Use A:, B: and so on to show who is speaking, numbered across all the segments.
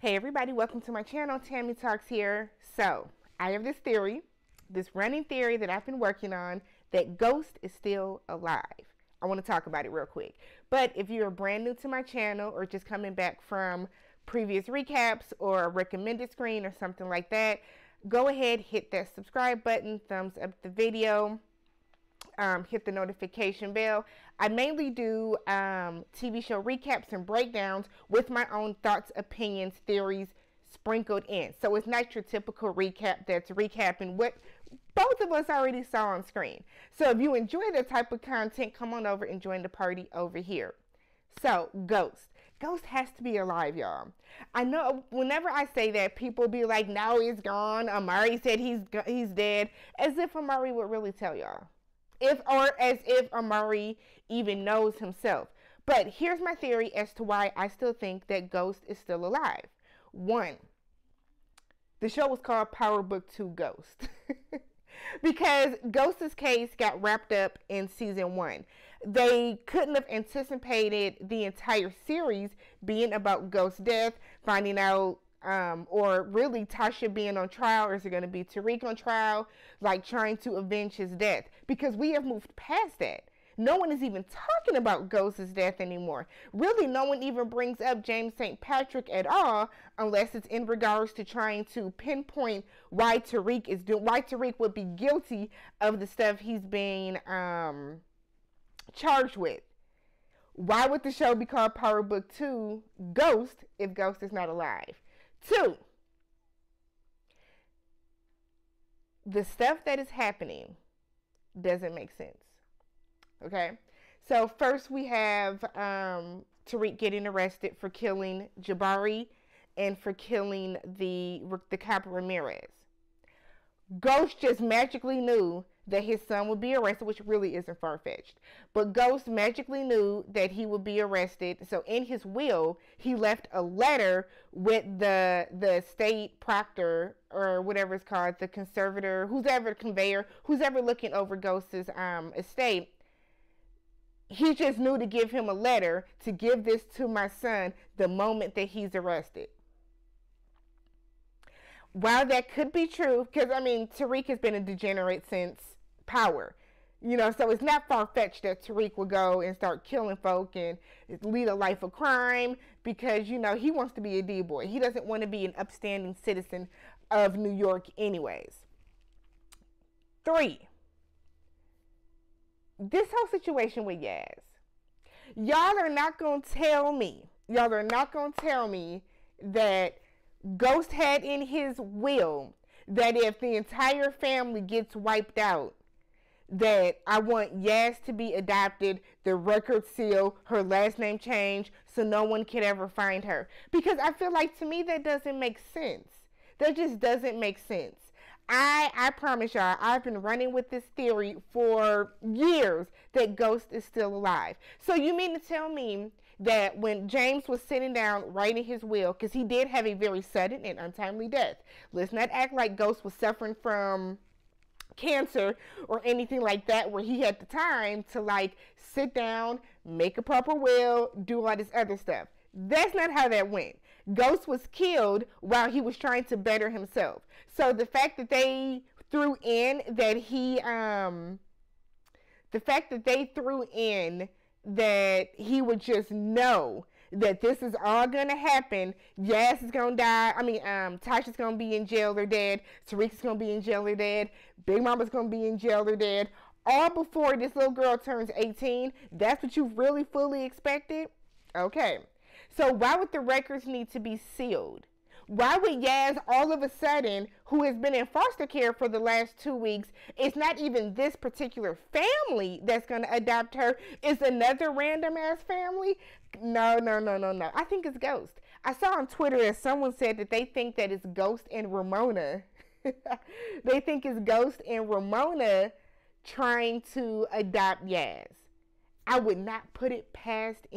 A: Hey everybody, welcome to my channel. Tammy Talks here. So, I have this theory, this running theory that I've been working on, that Ghost is still alive. I want to talk about it real quick. But if you're brand new to my channel or just coming back from previous recaps or a recommended screen or something like that, go ahead, hit that subscribe button, thumbs up the video, hit the notification bell. I mainly do TV show recaps and breakdowns with my own thoughts, opinions, theories sprinkled in. So it's not your typical recap that's recapping what both of us already saw on screen. So if you enjoy that type of content, come on over and join the party over here. So, Ghost. Ghost has to be alive, y'all. I know whenever I say that, people be like, no, he's gone. Amari said he's dead. As if Amari would really tell y'all. As if Amari even knows himself. But here's my theory as to why I still think that Ghost is still alive. One, the show was called Power Book 2 Ghost. Because Ghost's case got wrapped up in season 1. They couldn't have anticipated the entire series being about Ghost's death, finding out, or really Tasha being on trial, or is it going to be Tariq on trial, like trying to avenge his death? Because we have moved past that. No one is even talking about Ghost's death anymore. Really, no one even brings up James St. Patrick at all, unless it's in regards to trying to pinpoint why Tariq would be guilty of the stuff he's being charged with. Why would the show be called Power Book 2 Ghost if Ghost is not alive? 2, the stuff that is happening doesn't make sense. Okay, so first we have Tariq getting arrested for killing Jabari and for killing the cop Ramirez. Ghost just magically knew that his son would be arrested, which really isn't far-fetched. But Ghost magically knew that he would be arrested. So in his will, he left a letter with the state proctor, or whatever it's called, the conservator, who's ever looking over Ghost's estate. He just knew to give him a letter to give this to my son the moment that he's arrested. While that could be true, because, I mean, Tariq has been a degenerate since Power. You know, so it's not far-fetched that Tariq will go and start killing folk and lead a life of crime because, you know, he wants to be a D-boy. He doesn't want to be an upstanding citizen of New York anyways. 3, this whole situation with Yaz. Y'all are not going to tell me that Ghost had in his will that if the entire family gets wiped out, that I want Yaz to be adopted, the record seal, her last name changed, so no one could ever find her. Because I feel like, to me, that doesn't make sense. That just doesn't make sense. I promise y'all, I've been running with this theory for years that Ghost is still alive. So you mean to tell me that when James was sitting down writing his will, because he did have a very sudden and untimely death. Let's not act like Ghost was suffering from cancer or anything like that, where he had the time to like sit down, make a proper will, do all this other stuff. That's not how that went. Ghost was killed while he was trying to better himself. So the fact that they threw in that he would just know that this is all going to happen. Yaz is going to die. I mean, Tasha's going to be in jail or dead. Tariq's going to be in jail or dead. Big Mama's going to be in jail or dead. All before this little girl turns 18. That's what you really fully expected? Okay. So why would the records need to be sealed? Why would Yaz all of a sudden, who has been in foster care for the last 2 weeks, it's not even this particular family that's going to adopt her, it's another random ass family? No. I think it's Ghost. I saw on Twitter that someone said that they think that it's Ghost and Ramona. They think it's Ghost and Ramona trying to adopt Yaz. I would not put it past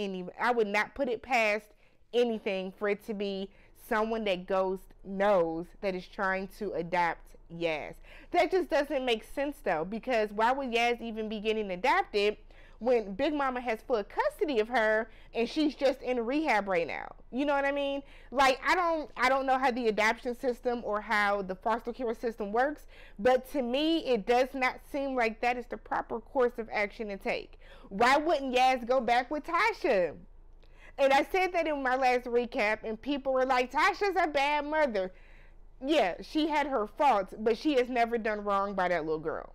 A: anything for it to be someone that Ghost knows that is trying to adopt Yaz. That just doesn't make sense though, because why would Yaz even be getting adopted when Big Mama has full custody of her and she's just in rehab right now? You know what I mean? Like, I don't know how the adoption system or how the foster care system works, but to me, it does not seem like that is the proper course of action to take. Why wouldn't Yaz go back with Tasha? And I said that in my last recap, and people were like, Tasha's a bad mother. Yeah, she had her faults, but she has never done wrong by that little girl.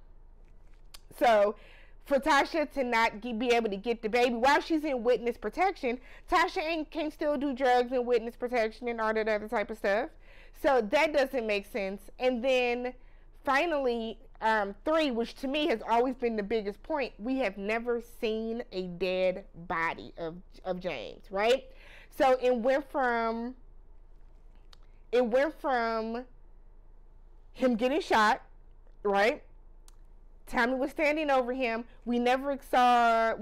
A: So, for Tasha to not be able to get the baby while she's in witness protection, Tasha can still do drugs and witness protection and all that other type of stuff. So, that doesn't make sense. And then, finally, 3, which to me has always been the biggest point, we have never seen a dead body of James, right? So, it went from him getting shot, right? Tommy was standing over him. We never saw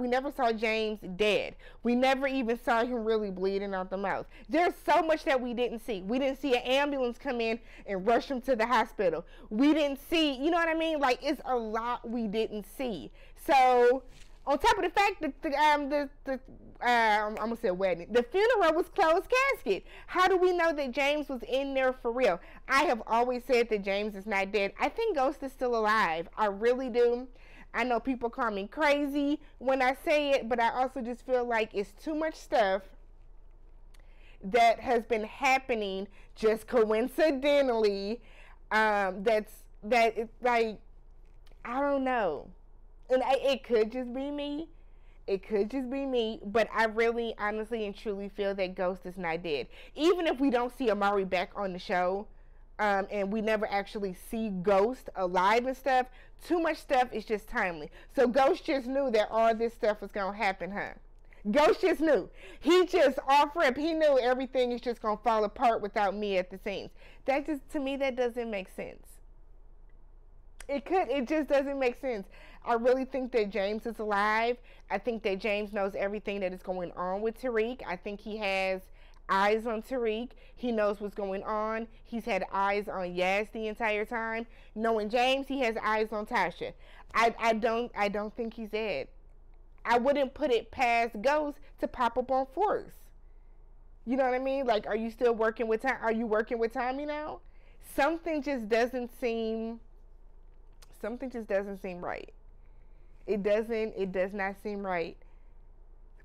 A: James dead. We never even saw him really bleeding out the mouth. There's so much that we didn't see. We didn't see an ambulance come in and rush him to the hospital. We didn't see, you know what I mean? Like, it's a lot we didn't see. So, on top of the fact that I'm gonna say wedding, the funeral was closed casket. How do we know that James was in there for real? I have always said that James is not dead. I think Ghost is still alive. I really do. I know people call me crazy when I say it, but I also just feel like it's too much stuff that has been happening just coincidentally. That it's like, I don't know. And it could just be me. It could just be me. But I really, honestly, and truly feel that Ghost is not dead. Even if we don't see Amari back on the show, and we never actually see Ghost alive and stuff, too much stuff is just timely. So Ghost just knew that all this stuff was going to happen, huh? Ghost just knew. He just off rip. He knew everything is just going to fall apart without me at the scenes. That just, to me, that doesn't make sense. It just doesn't make sense. I really think that James is alive. I think that James knows everything that is going on with Tariq. I think he has eyes on Tariq. He knows what's going on. He's had eyes on Yaz the entire time. Knowing James, he has eyes on Tasha. I don't think he's dead. I wouldn't put it past Ghost to pop up on Force. You know what I mean? Like, are you still working with Are you working with Tommy now? Something just doesn't seem right. It does not seem right.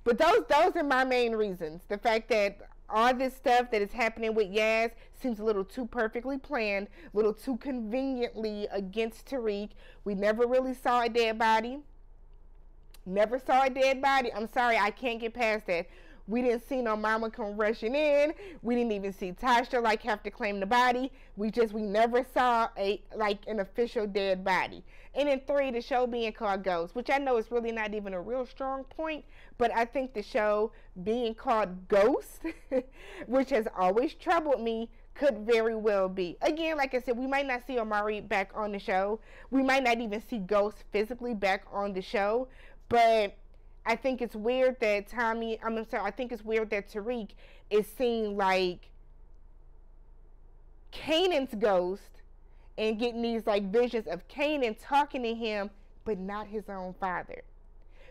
A: But those are my main reasons. The fact that all this stuff that is happening with Yaz seems a little too perfectly planned, a little too conveniently against Tariq. We never really saw a dead body. Never saw a dead body. I'm sorry, I can't get past that. We didn't see no mama come rushing in. We didn't even see Tasha like have to claim the body. We never saw an official dead body. And then 3, the show being called Ghost, which I know is really not even a real strong point, but I think the show being called Ghost, which has always troubled me, could very well be. Again, like I said, we might not see Amari back on the show. We might not even see Ghost physically back on the show, but I think it's weird that I think it's weird that Tariq is seeing like Kanan's ghost and getting these like visions of Kanan talking to him, but not his own father.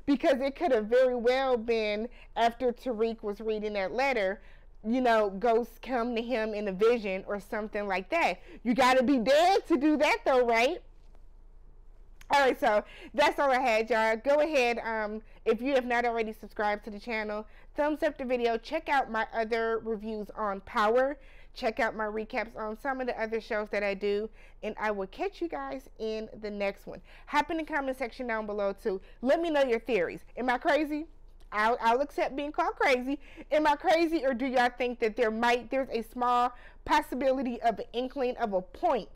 A: Because it could have very well been after Tariq was reading that letter, you know, ghosts come to him in a vision or something like that. You got to be dead to do that though, right? Alright, so that's all I had, y'all. Go ahead, if you have not already subscribed to the channel, thumbs up the video. Check out my other reviews on Power. Check out my recaps on some of the other shows that I do. And I will catch you guys in the next one. Hop in the comment section down below, too. Let me know your theories. Am I crazy? I'll accept being called crazy. Am I crazy, or do y'all think that there's a small possibility of an inkling of a point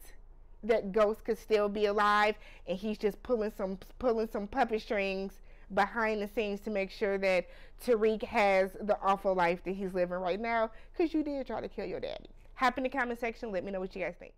A: that Ghost could still be alive, and he's just pulling some puppet strings behind the scenes to make sure that Tariq has the awful life that he's living right now, because you did try to kill your daddy? Hop in the comment section, let me know what you guys think.